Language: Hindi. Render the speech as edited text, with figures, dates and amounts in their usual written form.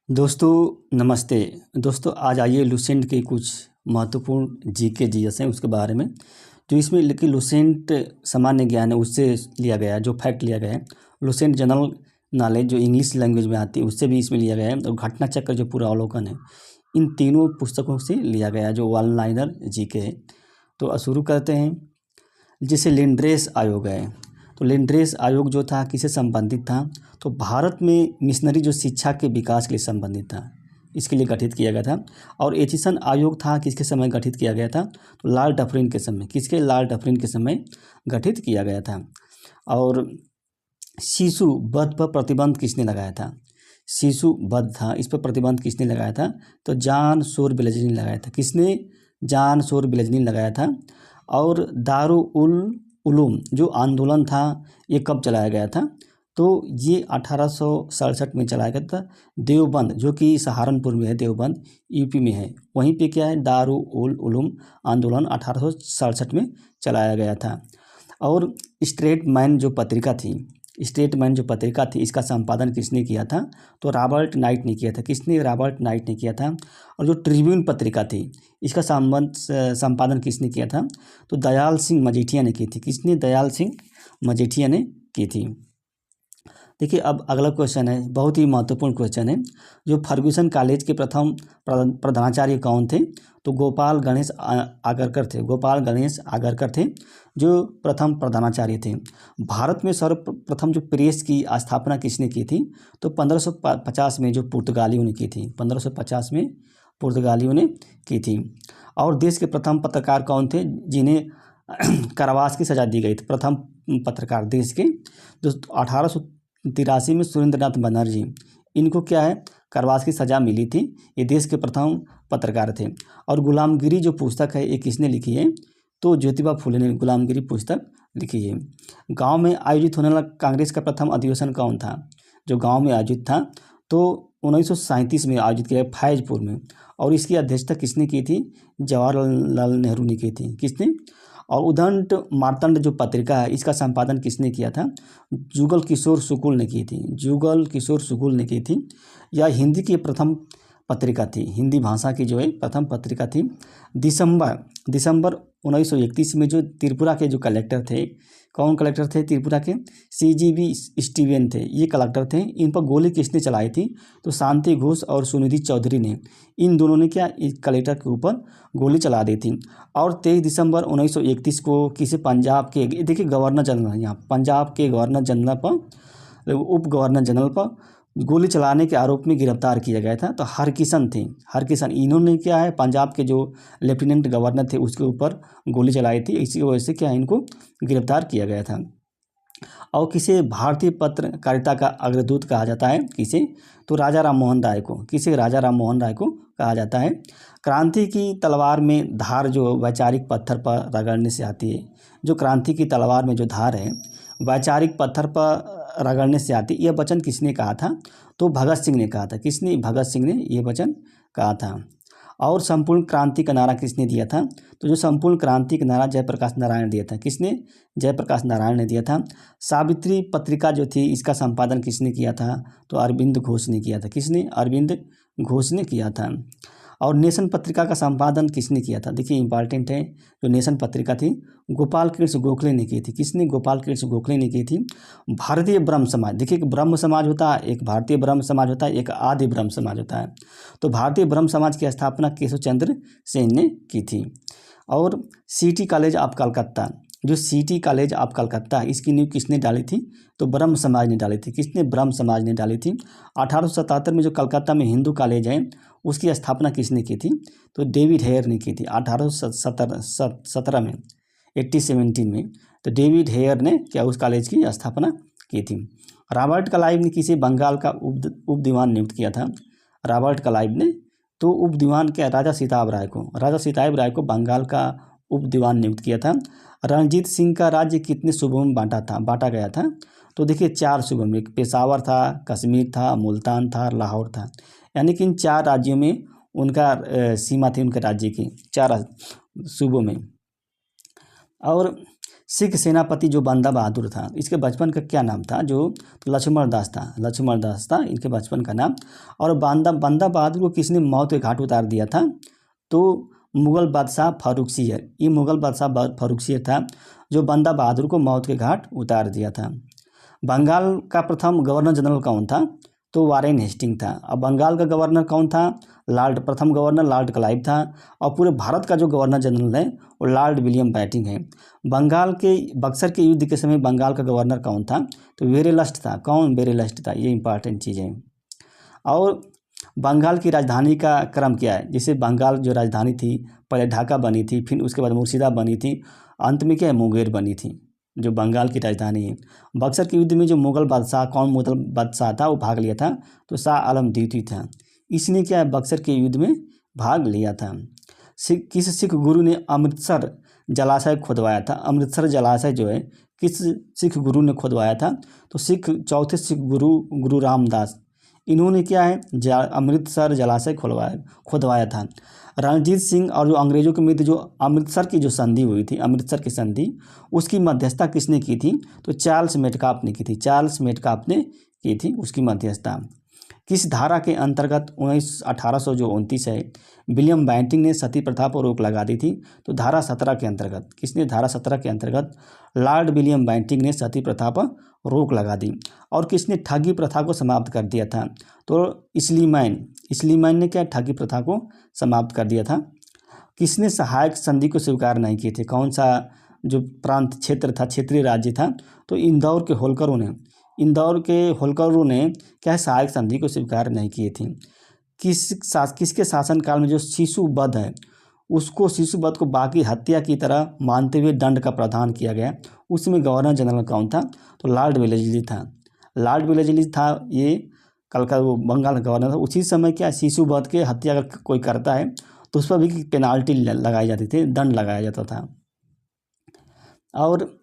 दोस्तों नमस्ते। दोस्तों आज आइए लुसेंट के कुछ महत्वपूर्ण जीके जीएस हैं उसके बारे में। जो इसमें लेकिन लुसेंट सामान्य ज्ञान है उससे लिया गया है, जो फैक्ट लिया गया है। लुसेंट जनरल नॉलेज जो इंग्लिश लैंग्वेज में आती है उससे भी इसमें लिया गया है। और घटना चक्र जो पूरा अवलोकन है इन तीनों पुस्तकों से लिया गया है जो वन लाइनर जीके है। तो शुरू करते हैं। जैसे लिंड्रेस आयोग है, तो लिंड्रेस आयोग जो था किससे संबंधित था? तो भारत में मिशनरी जो शिक्षा के विकास के लिए संबंधित था, इसके लिए गठित किया गया था। और एचिसन आयोग था किसके समय गठित किया गया था? तो लॉर्ड डफरिन के समय। किसके? लॉर्ड डफरिन के समय गठित किया गया था। और शिशु वध पर प्रतिबंध किसने लगाया था? शिशु वध था, इस पर प्रतिबंध किसने लगाया था? तो जॉन सोर बेलेज़ ने लगाया था। किसने? जॉन सोर बेलेज़ ने लगाया था। और दारुल उलूम जो आंदोलन था ये कब चलाया गया था? तो ये 1867 में चलाया गया था। देवबंद जो कि सहारनपुर में है, देवबंद यूपी में है, वहीं पे क्या है दारुल उलूम आंदोलन 1867 में चलाया गया था। और स्ट्रेट मैन जो पत्रिका थी, स्टेट मैन जो पत्रिका थी इसका संपादन किसने किया था? तो रॉबर्ट नाइट ने किया था। किसने? रॉबर्ट नाइट ने किया था। और जो ट्रिब्यून पत्रिका थी इसका संपादन किसने किया था? तो दयाल सिंह मजीठिया ने की थी। किसने? दयाल सिंह मजीठिया ने की थी। देखिए अब अगला क्वेश्चन है, बहुत ही महत्वपूर्ण क्वेश्चन है। जो फर्ग्यूसन कॉलेज के प्रथम प्रधानाचार्य कौन थे? तो गोपाल गणेश आगरकर थे। गोपाल गणेश आगरकर थे जो प्रथम प्रधानाचार्य थे। भारत में सर्वप्रथम जो प्रेस की स्थापना किसने की थी? तो 1550 में जो पुर्तगालियों ने की थी। 1550 में पुर्तगालियों ने की थी। और देश के प्रथम पत्रकार कौन थे जिन्हें कारावास की सजा दी गई थी? प्रथम पत्रकार देश के जो 1883 में सुरेंद्रनाथ बनर्जी, इनको क्या है कारावास की सज़ा मिली थी। ये देश के प्रथम पत्रकार थे। और गुलामगिरी जो पुस्तक है ये किसने लिखी है? तो ज्योतिबा फुले ने गुलामगिरी पुस्तक लिखी है। गांव में आयोजित होने वाला कांग्रेस का प्रथम अधिवेशन कौन था? जो गांव में आयोजित था तो 1937 में आयोजित किया फैजपुर में। और इसकी अध्यक्षता किसने की थी? जवाहरलाल नेहरू ने की थी। किसने? और उदंड मार्तंड जो पत्रिका है इसका संपादन किसने किया था? जुगल किशोर शुक्ल ने की थी। जुगल किशोर शुक्ल ने की थी। यह हिंदी की प्रथम पत्रिका थी, हिंदी भाषा की जो है प्रथम पत्रिका थी। दिसंबर 1931 में जो त्रिपुरा के जो कलेक्टर थे, कौन कलेक्टर थे त्रिपुरा के? CGV स्टीवन थे, ये कलेक्टर थे। इन पर गोली किसने चलाई थी? तो शांति घोष और सुनिधि चौधरी ने। इन दोनों ने क्या इस कलेक्टर के ऊपर गोली चला दी थी। और 23 दिसंबर 1931 को किसी पंजाब के, देखिए गवर्नर जनरल, यहाँ पंजाब के गवर्नर जनरल पर, उप गवर्नर जनरल पर गोली चलाने के आरोप में गिरफ्तार किया गया था। तो हरकिशन थे, हरकिशन, इन्होंने क्या है पंजाब के जो लेफ्टिनेंट गवर्नर थे उसके ऊपर गोली चलाई थी। इसी वजह से क्या है इनको गिरफ्तार किया गया था। और किसे भारतीय पत्रकारिता का अग्रदूत कहा जाता है? किसे? तो राजा राम मोहन राय को। किसे? राजा राम मोहन राय को कहा जाता है। क्रांति की तलवार में धार जो वैचारिक पत्थर पर रगड़ने से आती है, जो क्रांति की तलवार में जो धार है वैचारिक पत्थर पर रगड़ने से आती, यह वचन किसने कहा था? तो भगत सिंह ने कहा था। किसने? भगत सिंह ने ये वचन कहा था। और संपूर्ण क्रांति का नारा किसने दिया था? तो जो संपूर्ण क्रांति का नारा जयप्रकाश नारायण दिया था। किसने? जयप्रकाश नारायण ने दिया था। सावित्री पत्रिका जो थी इसका संपादन किसने किया था? तो अरविंद घोष ने किया था। किसने? अरविंद घोष ने किया था। और नेशन पत्रिका का संपादन किसने किया था? देखिए इंपॉर्टेंट है, जो नेशन पत्रिका थी गोपाल कृष्ण गोखले ने की थी। किसने? गोपाल कृष्ण गोखले ने की थी। भारतीय ब्रह्म समाज, देखिए एक ब्रह्म समाज होता है, एक भारतीय ब्रह्म समाज होता है, एक आदि ब्रह्म समाज होता है। तो भारतीय ब्रह्म समाज की स्थापना केशव चंद्र सेन ने की थी। और सिटी कॉलेज ऑफ कलकत्ता, जो सिटी कॉलेज ऑफ कलकत्ता इसकी नींव किसने डाली थी? तो ब्रह्म समाज ने डाली थी। किसने? ब्रह्म समाज ने डाली थी। 1877 में जो कलकत्ता में हिंदू कॉलेज है उसकी स्थापना किसने की थी? तो डेविड हेयर ने की थी। 1817 में 1817 में तो डेविड हेयर ने क्या उस कॉलेज की स्थापना की थी। रॉबर्ट क्लाइव ने किसे बंगाल का उप दीवान नियुक्त किया था? रॉबर्ट क्लाइव ने तो उप दीवान क्या राजा सीताब राय को, राजा सीताब राय को बंगाल का उप दीवान नियुक्त किया था। रणजीत सिंह का राज्य कितने सूबों में बांटा गया था? तो देखिए 4 सूबों में, पेशावर था, कश्मीर था, मुल्तान था, लाहौर था। यानी कि इन 4 राज्यों में उनका सीमा थी उनके राज्य की, 4 सूबों में। और सिख सेनापति जो बंदा बहादुर था, इसके बचपन का क्या नाम था? जो लक्ष्मण दास था, लक्ष्मण दास था इनके बचपन का नाम। और बंदा बहादुर को किसने मौत के घाट उतार दिया था? तो मुग़ल बादशाह फारुखसियर, ये मुग़ल बादशाह फारुखसियर था जो बंदा बहादुर को मौत के घाट उतार दिया था। बंगाल का प्रथम गवर्नर जनरल कौन था? तो वारेन हेस्टिंग था। अब बंगाल का गवर्नर कौन था? प्रथम गवर्नर लॉर्ड क्लाइव था। और पूरे भारत का जो गवर्नर जनरल है वो लॉर्ड विलियम बेंटिंक है। बंगाल के बक्सर के युद्ध के समय बंगाल का गवर्नर कौन था? तो वेरेलस्ट था। कौन? वेरेलस्ट था। ये इंपॉर्टेंट चीज़ है। और बंगाल की राजधानी का क्रम क्या है? जैसे बंगाल जो राजधानी थी, पहले ढाका बनी थी, फिर उसके बाद मुर्शिदाबाद बनी थी, अंत में क्या है, मुंगेर बनी थी, जो बंगाल की राजधानी है। बक्सर के युद्ध में जो मुग़ल बादशाह था वो भाग लिया था? तो शाह आलम द्वितीय था। इसने क्या है, बक्सर के युद्ध में भाग लिया था। किस सिख गुरु ने अमृतसर जलाशय खुदवाया था? अमृतसर जलाशय जो है किस सिख गुरु ने खुदवाया था? तो चौथे सिख गुरु रामदास, इन्होंने क्या है, अमृतसर जलाशय खुदवाया था। रणजीत सिंह और जो अंग्रेजों के मध्य जो अमृतसर की जो संधि हुई थी, अमृतसर की संधि, उसकी मध्यस्थता किसने की थी? तो चार्ल्स मेटकाफ ने की थी। चार्ल्स मेटकाफ ने की थी उसकी मध्यस्थता। किस धारा के अंतर्गत 1829 है, विलियम बेंटिंक ने सती प्रथा पर रोक लगा दी थी? तो धारा 17 के अंतर्गत। किसने? धारा 17 के अंतर्गत लॉर्ड विलियम बेंटिंक ने सती प्रथा पर रोक लगा दी। और किसने ठगी प्रथा को समाप्त कर दिया था? तो इस्लीमैन ने क्या, ठगी प्रथा को समाप्त कर दिया था। किसने सहायक संधि को स्वीकार नहीं किए थे? कौन सा जो प्रांत क्षेत्र था, क्षेत्रीय राज्य था? तो इंदौर के होलकरों ने क्या, सहायक संधि को स्वीकार नहीं किए थे। किसके शासनकाल में जो शिशुवध है, उसको शिशुवध को बाकी हत्या की तरह मानते हुए दंड का प्रावधान किया गया? उसमें गवर्नर जनरल कौन था? तो लॉर्ड वेलेस्ली था। लॉर्ड वेलेस्ली था, ये कल का वो बंगाल का गवर्नर था। उसी समय क्या, शिशुवध के हत्या अगर कोई करता है तो उस पर भी पेनाल्टी लगाई जाती थी, दंड लगाया जाता था। और